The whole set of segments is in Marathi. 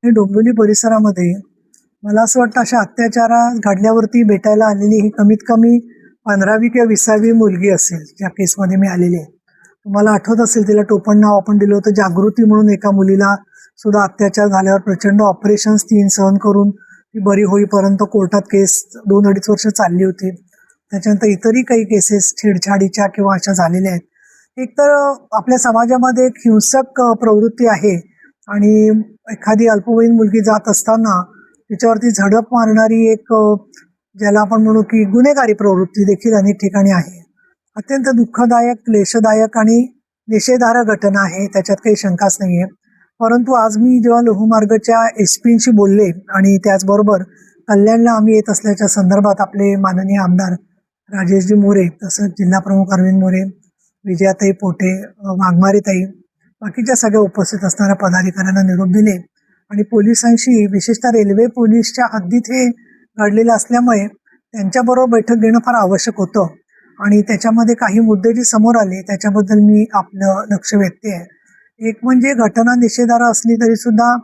हे डोंबिवली परिसरामध्ये मला असं वाटतं अशा अत्याचार घडल्यावरती भेटायला आलेली ही कमीत कमी 15वी किंवा 20वी मुलगी असेल ज्या केसमध्ये मी आलेली आहे. तुम्हाला आठवत असेल तिला टोपण नाव आपण दिलं होतं जागृती म्हणून. एका मुलीला सुद्धा अत्याचार झाल्यावर प्रचंड ऑपरेशन्स 3 सहन करून ती बरी होईपर्यंत कोर्टात केस 2-2.5 वर्ष चालली होती. त्याच्यानंतर इतरही काही केसेस छेडछाडीच्या किंवा अशा झालेल्या आहेत. एक तर आपल्या समाजामध्ये एक हिंसक प्रवृत्ती आहे आणि एखादी अल्पवयीन मुलगी जात असताना तिच्यावरती झडप मारणारी एक ज्याला आपण म्हणू की गुन्हेगारी प्रवृत्ती देखील अनेक ठिकाणी आहे. अत्यंत दुःखदायक, क्लेशदायक आणि निषेधार्ह घटना आहे, त्याच्यात काही शंकाच नाही आहे. परंतु आज मी जेव्हा लोहमार्गच्या SP-शी बोलले आणि त्याचबरोबर कल्याणला आम्ही येत असल्याच्या संदर्भात आपले माननीय आमदार राजेशजी मोरे, तसंच जिल्हा प्रमुख अरविंद मोरे, विजयाताई पोटे, वाघमारेताई, बाकीच्या सगळ्या उपस्थित असणाऱ्या पदाधिकाऱ्यांना निरोप दिले आणि पोलिसांशी, विशेषतः रेल्वे पोलीसच्या हद्दीत हे घडलेलं असल्यामुळे त्यांच्याबरोबर बैठक घेणं फार आवश्यक होतं आणि त्याच्यामध्ये काही मुद्दे जे समोर आले त्याच्याबद्दल मी आपलं लक्ष वेधते आहे. एक म्हणजे घटना निषेधार्ह असली तरी सुद्धा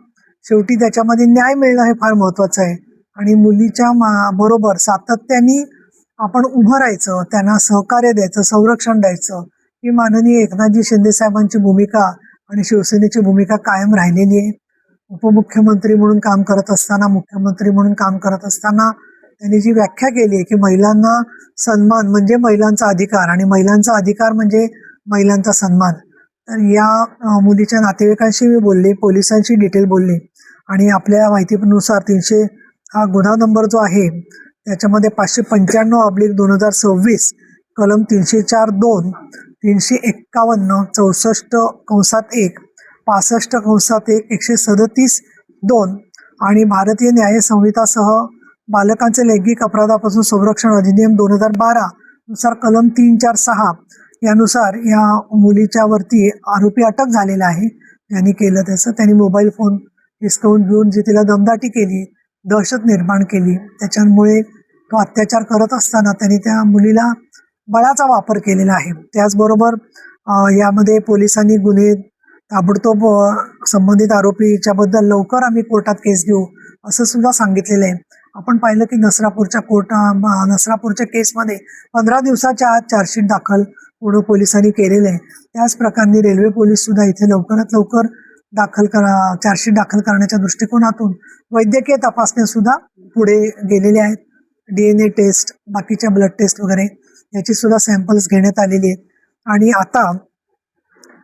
शेवटी त्याच्यामध्ये न्याय मिळणं हे फार महत्त्वाचं आहे आणि मुलीच्या बरोबर सातत्याने आपण उभं राहायचं, त्यांना सहकार्य द्यायचं, संरक्षण द्यायचं, ही माननीय एकनाथजी शिंदे साहेबांची भूमिका आणि शिवसेनेची भूमिका कायम राहिलेली आहे. उपमुख्यमंत्री म्हणून काम करत असताना, मुख्यमंत्री म्हणून काम करत असताना त्यांनी जी व्याख्या केली आहे की महिलांना सन्मान म्हणजे महिलांचा अधिकार आणि महिलांचा अधिकार म्हणजे महिलांचा सन्मान. तर या मुलीच्या नातेवाईकांशी मी बोलले, पोलिसांशी डिटेल बोलले आणि आपल्या माहितीनुसार 300 हा गुन्हा नंबर जो आहे त्याच्यामध्ये 595/2026 कलम 304(2), 351, 64(1), 65(1), 137(2) आणि भारतीय न्याय संहितासह बालकांचे लैंगिक अपराधापासून संरक्षण अधिनियम 2012 नुसार कलम 346 यानुसार या मुलीच्या वरती आरोपी अटक झालेला आहे. ज्यांनी केलं त्याचं, त्यांनी मोबाईल फोन हिसकावून घेऊन जी तिला दमदाटी केली, दहशत निर्माण केली, त्याच्यामुळे तो अत्याचार करत असताना त्यांनी त्या मुलीला बळाचा वापर केलेला आहे. त्याचबरोबर यामध्ये पोलिसांनी गुन्हे ताबडतोब संबंधित आरोपीच्याबद्दल लवकर आम्ही कोर्टात केस घेऊ असं सुद्धा सांगितलेलं आहे. आपण पाहिलं की नसरापूरच्या केसमध्ये 15 दिवसाच्या आत चार्जशीट दाखल पुणे पोलिसांनी केलेलं आहे. त्याच प्रकारे रेल्वे पोलीस सुद्धा इथे लवकरात लवकर चार्जशीट दाखल करण्याच्या दृष्टिकोनातून वैद्यकीय तपासण्या सुद्धा पुढे गेलेले आहेत. DNA टेस्ट, बाकीच्या ब्लड टेस्ट वगैरे याची सुद्धा सॅम्पल्स घेण्यात आलेली आहेत आणि आता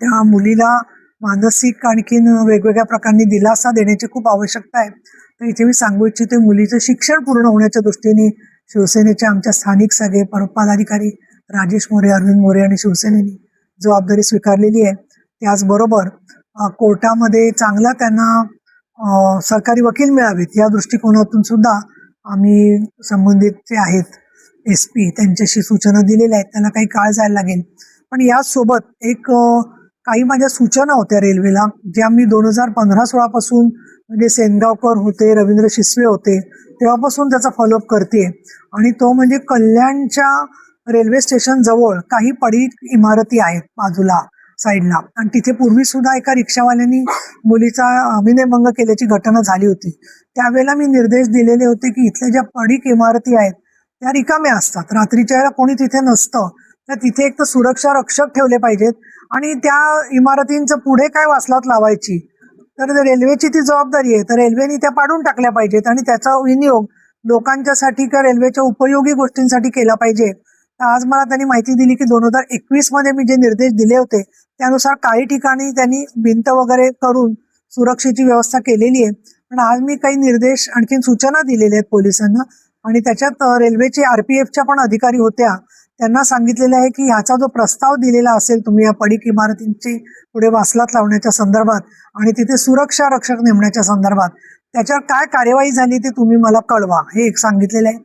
त्या मुलीला मानसिक आणखीन वेगवेगळ्या प्रकारांनी दिलासा देण्याची खूप आवश्यकता आहे. तर इथे मी सांगू इच्छिते, मुलीचं शिक्षण पूर्ण होण्याच्या दृष्टीने शिवसेनेचे आमच्या स्थानिक सगळे पदाधिकारी राजेश मोरे, अरविंद मोरे आणि शिवसेनेने जबाबदारी स्वीकारलेली आहे. त्याचबरोबर कोर्टामध्ये चांगला त्यांना सरकारी वकील मिळावेत या दृष्टिकोनातून सुद्धा आम्ही संबंधित जे आहेत SP त्यांच्याशी सूचना दिलेल्या आहेत. त्यांना काही काळ जायला लागेल, पण यासोबत एक काही माझ्या सूचना होत्या रेल्वेला, ज्या मी 2015-16 पासून, म्हणजे सेनगावकर होते, रवींद्र शिसवे होते तेव्हापासून त्याचा फॉलोअप करते आणि तो म्हणजे कल्याणच्या रेल्वे स्टेशन जवळ काही पडीक इमारती आहेत बाजूला साईडला आणि तिथे पूर्वी सुद्धा एका रिक्षावाल्यानी मुलीचा विनयभंग केल्याची घटना झाली होती. त्यावेळेला मी निर्देश दिलेले होते की इथल्या ज्या पडीक इमारती आहेत त्या रिकाम्या असतात, रात्रीच्या वेळेला कोणी तिथे नसतं, तर तिथे एक तर सुरक्षा रक्षक ठेवले पाहिजेत आणि त्या इमारतींचं पुढे काय वासलात लावायची, तर रेल्वेची ती जबाबदारी आहे. तर रेल्वेने त्या पाडून टाकल्या पाहिजेत आणि त्याचा विनियोग लोकांच्यासाठी किंवा रेल्वेच्या उपयोगी गोष्टींसाठी केला पाहिजे. तर आज मला त्यांनी माहिती दिली की 2021 मध्ये मी जे निर्देश दिले होते त्यानुसार काही ठिकाणी त्यांनी भिंत वगैरे करून सुरक्षेची व्यवस्था केलेली आहे. पण आज मी काही निर्देश आणखीन सूचना दिलेल्या आहेत पोलिसांना आणि त्याच्यात रेल्वेचे RPFच्या पण अधिकारी होत्या, त्यांना सांगितलेलं आहे की ह्याचा जो प्रस्ताव दिलेला असेल तुम्ही या पडीक इमारतींची पुढे वासलात लावण्याच्या संदर्भात आणि तिथे सुरक्षा रक्षक नेमण्याच्या संदर्भात त्याच्यावर काय कार्यवाही झाली ते तुम्ही मला कळवा, हे एक सांगितलेलं आहे.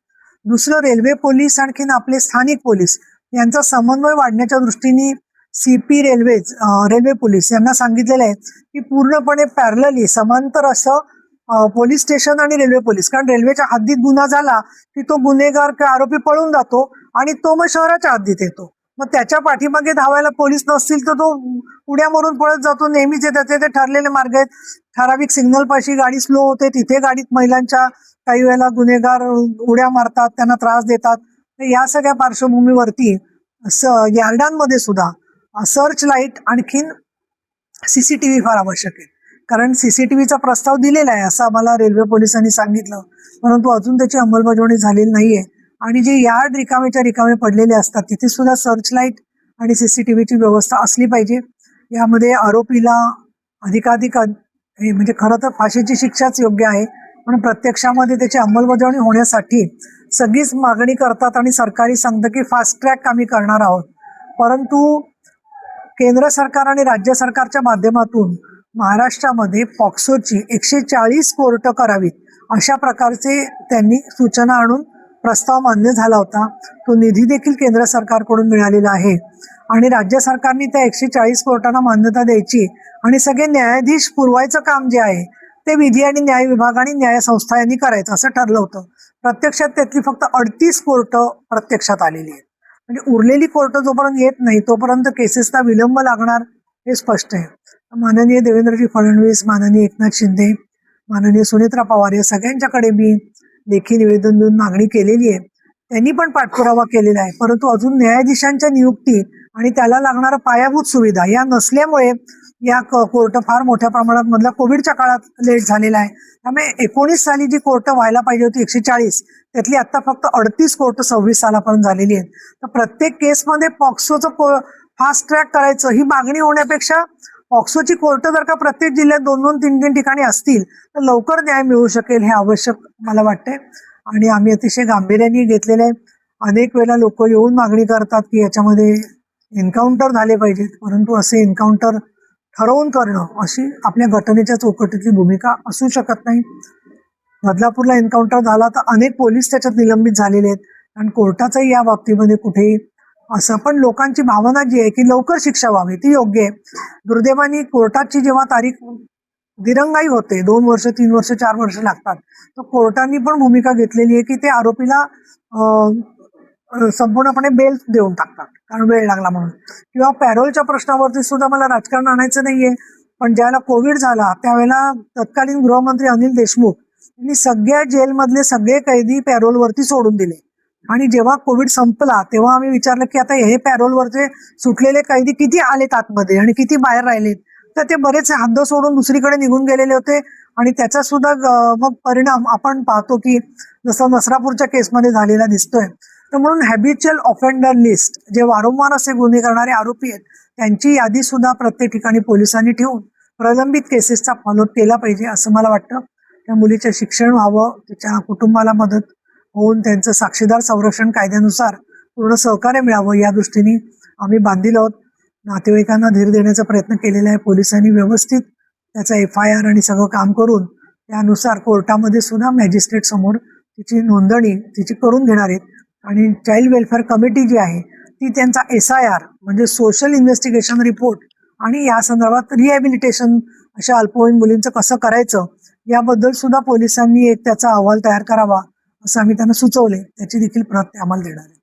दुसरं, रेल्वे पोलीस आणखीन आपले स्थानिक पोलीस यांचा समन्वय वाढण्याच्या दृष्टीने CP रेल्वे पोलीस यांना सांगितलेलं आहे की पूर्णपणे पॅरलली समांतर असं पोलीस स्टेशन आणि रेल्वे पोलीस, कारण रेल्वेच्या हद्दीत गुन्हा झाला की तो गुन्हेगार किंवा आरोपी पळून जातो आणि तो मग शहराच्या हद्दीत येतो. मग त्याच्या पाठीमागे धावायला पोलीस नसतील तर तो उड्यामारून पळत जातो. नेहमीचे त्याचे ते ठरलेले मार्ग आहेत. ठराविक सिग्नल पाशी गाडी स्लो होते, तिथे गाडीत महिलांच्या काही वेळेला गुन्हेगार उड्या मारतात, त्यांना त्रास देतात. तर या सगळ्या पार्श्वभूमीवरती यार्डांमध्ये सुद्धा सर्च लाईट आणखीन सीसीटीव्ही फार आवश्यक आहे. कारण सीसीटीव्हीचा प्रस्ताव दिलेला आहे असं आम्हाला रेल्वे पोलिसांनी सांगितलं, परंतु अजून त्याची अंमलबजावणी झालेली नाहीये. आणि जे यार्ड रिकामे पडलेले असतात तिथे सुद्धा सर्च लाईट आणि सीसीटीव्हीची व्यवस्था असली पाहिजे. यामध्ये आरोपीला अधिकाधिक म्हणजे खरं तर फाशीची शिक्षाच योग्य आहे, पण प्रत्यक्षामध्ये त्याची अंमलबजावणी होण्यासाठी सगळीच मागणी करतात आणि सरकारी सांगतं की फास्ट ट्रॅक आम्ही करणार आहोत. परंतु केंद्र सरकार आणि राज्य सरकारच्या माध्यमातून महाराष्ट्रामध्ये पॉक्सोची 140 कोर्ट करावीत अशा प्रकारचे त्यांनी सूचना आणून प्रस्ताव मान्य झाला होता. तो निधी देखील केंद्र सरकारकडून मिळालेला आहे आणि राज्य सरकारने त्या 140 कोर्टांना मान्यता द्यायची आणि सगळे न्यायाधीश पुरवायचं काम जे आहे ते विधी आणि न्याय विभाग आणि न्याय संस्था यांनी करायचं असं ठरलं होतं. प्रत्यक्षात त्यातली फक्त 38 कोर्ट प्रत्यक्षात आलेली आहेत. म्हणजे उरलेली कोर्ट जोपर्यंत येत नाही तोपर्यंत केसेसला विलंब लागणार हे स्पष्ट आहे. माननीय देवेंद्रजी फडणवीस, माननीय एकनाथ शिंदे, माननीय सुनेत्रा पवार या सगळ्यांच्याकडे मी लेखी निवेदन देऊन मागणी केलेली आहे. त्यांनी पण पाठपुरावा केलेला आहे, परंतु अजून न्यायाधीशांच्या नियुक्ती आणि त्याला लागणाऱ्या पायाभूत सुविधा या नसल्यामुळे या कोर्ट फार मोठ्या प्रमाणात मधल्या कोविडच्या काळात लेट झालेला आहे. त्यामुळे 19 साली जी कोर्ट व्हायला पाहिजे होती 140 त्यातली आता फक्त 38 कोर्ट 26 सालापर्यंत झालेली आहेत. तर प्रत्येक केसमध्ये पॉक्सोचं फास्ट ट्रॅक करायचं ही मागणी होण्यापेक्षा पॉक्सोची कोर्ट जर का प्रत्येक जिल्ह्यात 2-2, 3-3 ठिकाणी असतील तर लवकर न्याय मिळू शकेल हे आवश्यक मला वाटतंय. आणि आम्ही अतिशय गांभीर्याने घेतलेले अनेक वेळेला लोक येऊन मागणी करतात की याच्यामध्ये एन्काउंटर झाले पाहिजेत, परंतु असे एन्काउंटर ठरवून करणं अशी आपल्या घटनेच्या चौकटीतली भूमिका असू शकत नाही. बदलापूरला एन्काउंटर झाला तर अनेक पोलीस त्याच्यात निलंबित झालेले आहेत आणि कोर्टाचंही या बाबतीमध्ये कुठेही असं, पण लोकांची भावना जी आहे की लवकर शिक्षा व्हावी ती योग्य आहे. दुर्दैवाने कोर्टाची जेव्हा तारीख दिरंगाई होते 2 वर्ष, 3 वर्ष, 4 वर्ष लागतात, तर कोर्टांनी पण भूमिका घेतलेली आहे की ते आरोपीला संपूर्णपणे बेल देऊन टाकतात कारण वेळ लागला म्हणून. किंवा पॅरोलच्या प्रश्नावरती सुद्धा मला राजकारण आणायचं नाहीये, पण ज्यावेळेला कोविड झाला त्यावेळेला तत्कालीन गृहमंत्री अनिल देशमुख यांनी सगळ्या जेलमधले सगळे कैदी पॅरोलवरती सोडून दिले. आणि जेव्हा कोविड संपला तेव्हा आम्ही विचारलं की आता हे पॅरोलवरचे सुटलेले कैदी किती आलेत आतमध्ये आणि किती बाहेर राहिलेत, तर ते बरेच हद्द सोडून दुसरीकडे निघून गेलेले होते. आणि त्याचा सुद्धा मग परिणाम आपण पाहतो की जसं नसरापूरच्या केसमध्ये झालेला दिसतोय. तर म्हणून हॅबिच्युअल ऑफेंडर लिस्ट जे वारंवार असे गुन्हे करणारे आरोपी आहेत त्यांची यादी सुद्धा प्रत्येक ठिकाणी पोलिसांनी ठेवून प्रलंबित केसेसचा फॉलोअप केला पाहिजे असं मला वाटतं. त्या मुलीचं शिक्षण व्हावं, तिच्या कुटुंबाला मदत होऊन त्यांचं साक्षीदार संरक्षण कायद्यानुसार पूर्ण सहकार्य मिळावं या दृष्टीने आम्ही बांधील आहोत. नातेवाईकांना धीर देण्याचा प्रयत्न केलेला आहे. पोलिसांनी व्यवस्थित त्याचा FIR आणि सगळं काम करून त्यानुसार कोर्टामध्ये सुद्धा मॅजिस्ट्रेट समोर तिची नोंदणी तिची करून घेणार आहेत. आणि चाइल्ड वेलफेअर कमिटी जी आहे ती त्यांचा SIR म्हणजे सोशल इन्व्हेस्टिगेशन रिपोर्ट आणि या संदर्भात रिहॅबिलिटेशन अशा अल्पवयीन मुलींचं कसं करायचं याबद्दल सुद्धा पोलिसांनी एक त्याचा अहवाल तयार करावा असं आम्ही त्यांना सुचवले. त्याची देखील प्रत ते आम्हाला देणार आहे.